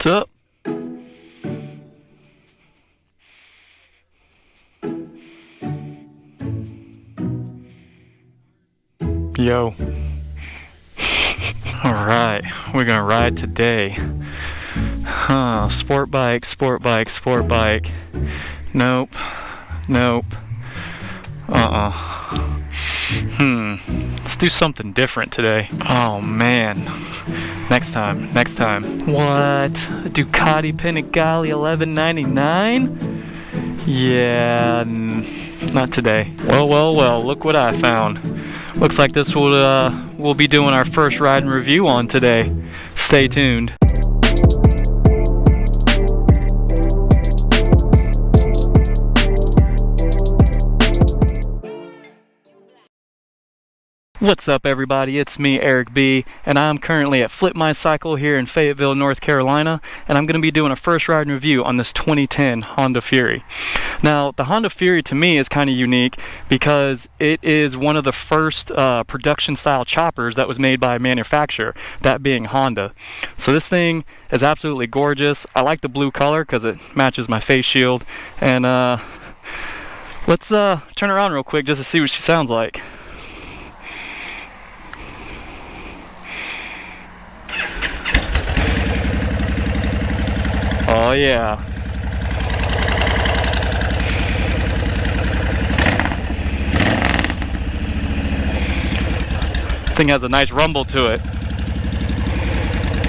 What's up? Yo. Alright, we're gonna ride today. Sport bike, sport bike, sport bike. Nope. Let's do something different today. Oh man. Next time. What? Ducati Panigale 1199? Yeah, not today. Well, look what I found. Looks like this we'll be doing our first ride and review on today. Stay tuned. What's up everybody, it's me Eric B, and I'm currently at Flip My Cycle here in Fayetteville, North Carolina, and I'm going to be doing a first ride and review on this 2010 Honda Fury. Now the Honda Fury to me is kind of unique because it is one of the first production style choppers that was made by a manufacturer, that being Honda. So this thing is absolutely gorgeous. I like the blue color because it matches my face shield, and let's turn around real quick just to see what she sounds like. Oh yeah. This thing has a nice rumble to it.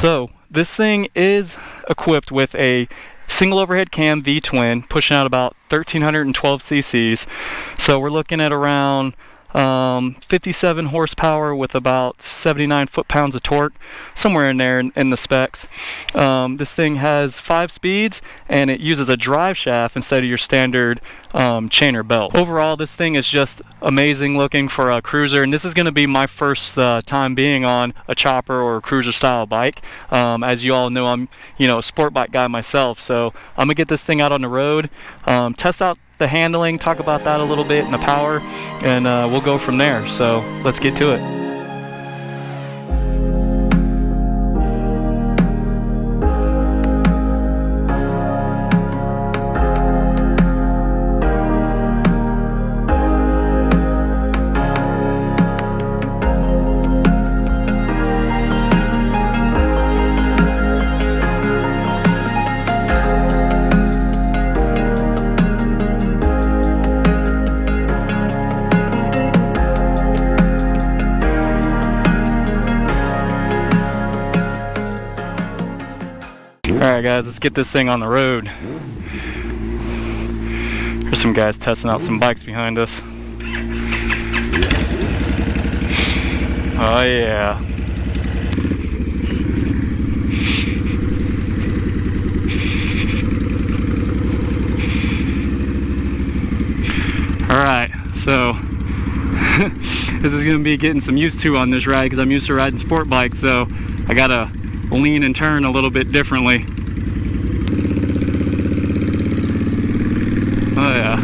So, this thing is equipped with a single overhead cam V-twin, pushing out about 1312 cc's. So we're looking at around 57 horsepower with about 79 foot-pounds of torque, somewhere in there in the specs. This thing has 5 speeds, and it uses a drive shaft instead of your standard chainer belt. Overall, this thing is just amazing looking for a cruiser, and this is going to be my first time being on a chopper or a cruiser style bike. As you all know, I'm a sport bike guy myself, so I'm gonna get this thing out on the road, test out the handling, talk about that a little bit, and the power, and we'll go from there. So let's get to it. Alright guys, let's get this thing on the road. There's some guys testing out some bikes behind us. Oh yeah. Alright, so this is going to be getting some used to on this ride because I'm used to riding sport bikes, so I gotta lean and turn a little bit differently. Oh yeah.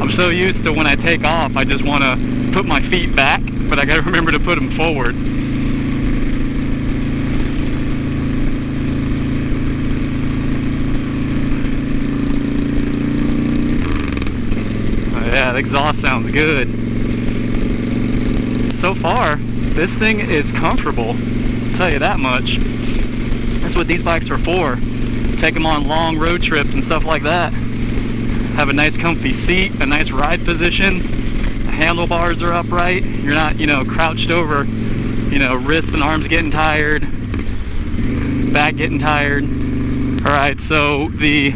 I'm so used to when I take off, I just want to put my feet back, but I gotta remember to put them forward. Oh yeah, the exhaust sounds good. So far, this thing is comfortable, I'll tell you that much. That's what these bikes are for. Take them on long road trips and stuff like that. Have a nice comfy seat, a nice ride position. The handlebars are upright. You're not, crouched over, wrists and arms getting tired, back getting tired. Alright, so the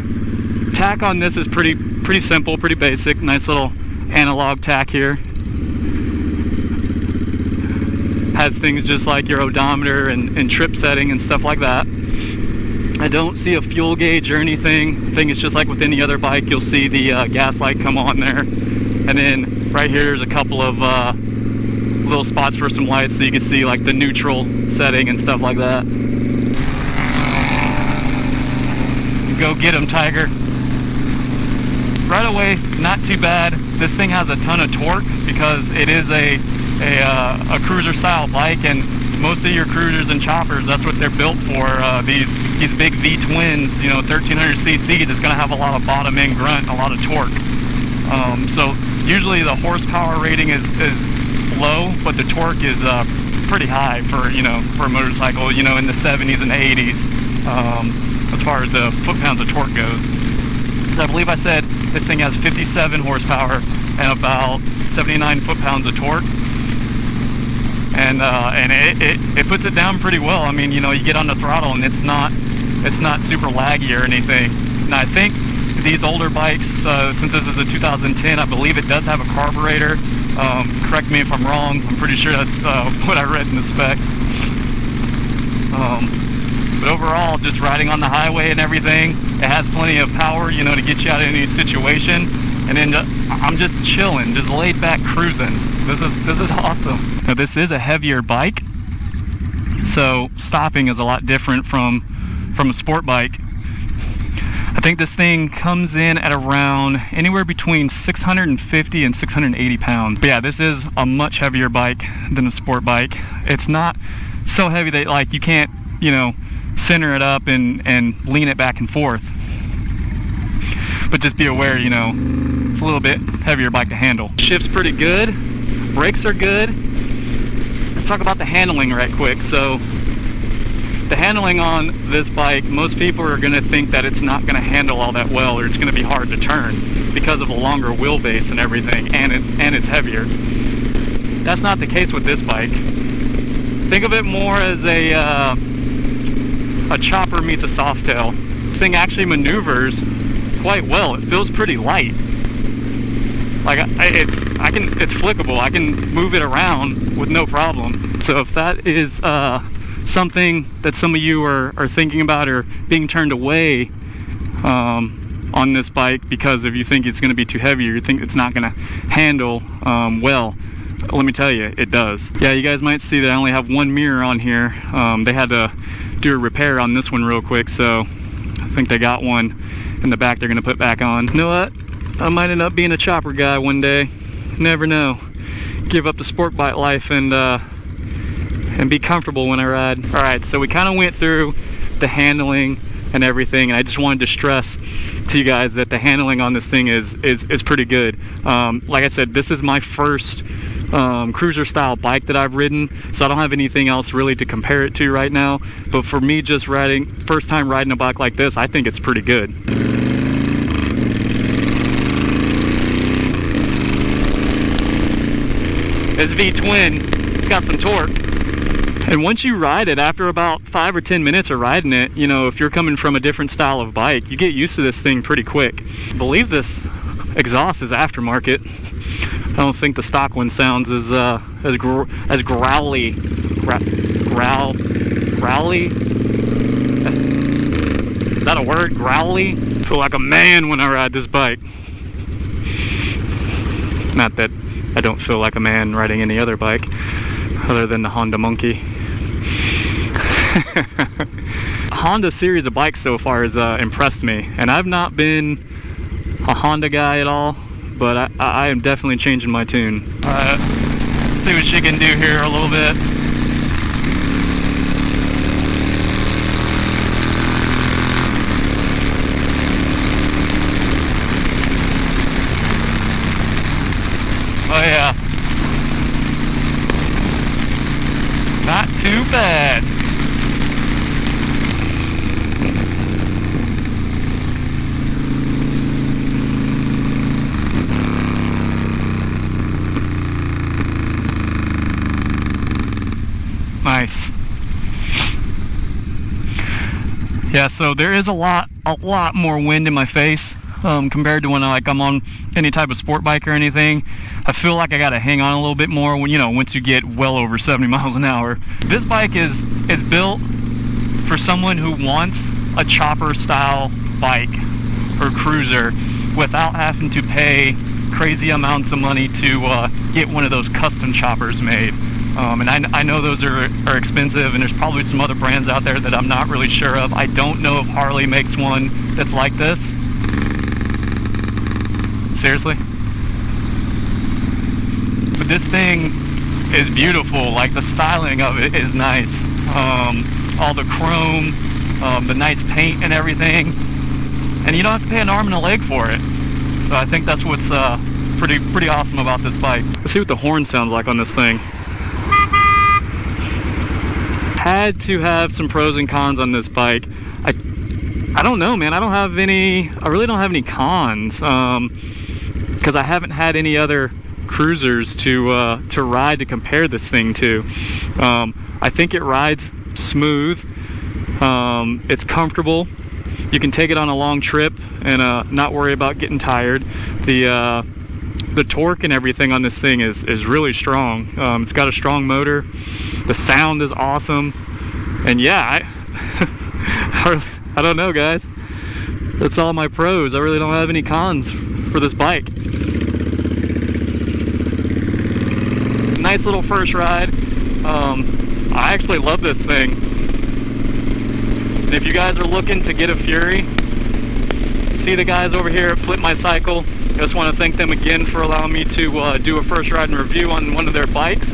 tack on this is pretty simple, pretty basic. Nice little analog tack here. Has things just like your odometer and trip setting and stuff like that. I don't see a fuel gauge or anything. I think it's just like with any other bike, you'll see the gas light come on there. And then right here there's a couple of little spots for some lights so you can see like the neutral setting and stuff like that. Go get 'em, Tiger. Right away, not too bad. This thing has a ton of torque because it is a cruiser style bike, and most of your cruisers and choppers, that's what they're built for. These big V twins, you know, 1300 cc's, it's going to have a lot of bottom end grunt, a lot of torque. So usually the horsepower rating is low, but the torque is pretty high for, you know, for a motorcycle, you know, in the 70s and the 80s, as far as the foot-pounds of torque goes. So I believe I said this thing has 57 horsepower and about 79 foot-pounds of torque. And it puts it down pretty well. I mean, you know, you get on the throttle and it's not super laggy or anything. And I think these older bikes, since this is a 2010, I believe it does have a carburetor. Correct me if I'm wrong. I'm pretty sure that's what I read in the specs. But overall, just riding on the highway and everything, it has plenty of power, you know, to get you out of any situation. And then I'm just chilling, just laid back cruising. This is awesome. Now this is a heavier bike, so stopping is a lot different from a sport bike. I think this thing comes in at around anywhere between 650 and 680 pounds. But yeah, this is a much heavier bike than a sport bike. It's not so heavy that like you can't, you know, center it up and lean it back and forth. But just be aware, you know, it's a little bit heavier bike to handle. Shift's pretty good, brakes are good. Let's talk about the handling right quick. So the handling on this bike, most people are going to think that it's not going to handle all that well, or it's going to be hard to turn because of the longer wheelbase and everything, and it's heavier. That's not the case with this bike. Think of it more as a chopper meets a Softail. This thing actually maneuvers quite well. It feels pretty light. Like it's flickable. I can move it around with no problem. So if that is something that some of you are thinking about or being turned away on this bike because if you think it's going to be too heavy or you think it's not going to handle well, let me tell you, it does. Yeah, you guys might see that I only have one mirror on here. They had to do a repair on this one real quick, so I think they got one in the back they're going to put back on. You know what? I might end up being a chopper guy one day. Never know. Give up the sport bike life and be comfortable when I ride. All right, so we kind of went through the handling and everything, and I just wanted to stress to you guys that the handling on this thing is pretty good. Like I said, this is my first cruiser style bike that I've ridden, so I don't have anything else really to compare it to right now. But for me, just first time riding a bike like this, I think it's pretty good. This V-twin, it's got some torque. And once you ride it, after about 5 or 10 minutes of riding it, you know, if you're coming from a different style of bike, you get used to this thing pretty quick. I believe this exhaust is aftermarket. I don't think the stock one sounds as growly. Growly? Is that a word? Growly? I feel like a man when I ride this bike. Not that I don't feel like a man riding any other bike other than the Honda Monkey. Honda series of bikes so far has impressed me, and I've not been a Honda guy at all, but I am definitely changing my tune. Alright, see what she can do here a little bit. Oh yeah. Not too bad. Nice. Yeah, so there is a lot more wind in my face compared to when I'm on any type of sport bike or anything. I feel like I gotta hang on a little bit more when, you know, once you get well over 70 miles an hour. This bike is built for someone who wants a chopper style bike or cruiser without having to pay crazy amounts of money to get one of those custom choppers made. And I know those are expensive, and there's probably some other brands out there that I'm not really sure of. I don't know if Harley makes one that's like this. Seriously? But this thing is beautiful. Like, the styling of it is nice. All the chrome, the nice paint and everything, and you don't have to pay an arm and a leg for it. So I think that's what's pretty awesome about this bike. Let's see what the horn sounds like on this thing. Had to have some pros and cons on this bike. I don't know, man. I really don't have any cons, because I haven't had any other cruisers to ride to compare this thing to. I think it rides smooth. It's comfortable. You can take it on a long trip and not worry about getting tired. The torque and everything on this thing is really strong. It's got a strong motor. The sound is awesome. And yeah, I don't know, guys. That's all my pros. I really don't have any cons for this bike. Nice little first ride. I actually love this thing. And if you guys are looking to get a Fury, see the guys over here at Flip My Cycle. I just want to thank them again for allowing me to do a first ride and review on one of their bikes.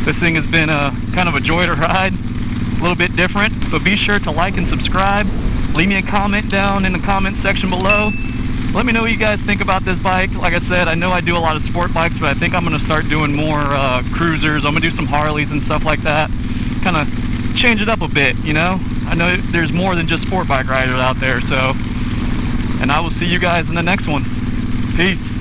This thing has been kind of a joy to ride, a little bit different, but be sure to like and subscribe. Leave me a comment down in the comment section below. Let me know what you guys think about this bike. Like I said, I know I do a lot of sport bikes, but I think I'm going to start doing more cruisers. I'm going to do some Harleys and stuff like that. Kind of change it up a bit, you know? I know there's more than just sport bike riders out there, so. And I will see you guys in the next one. Peace.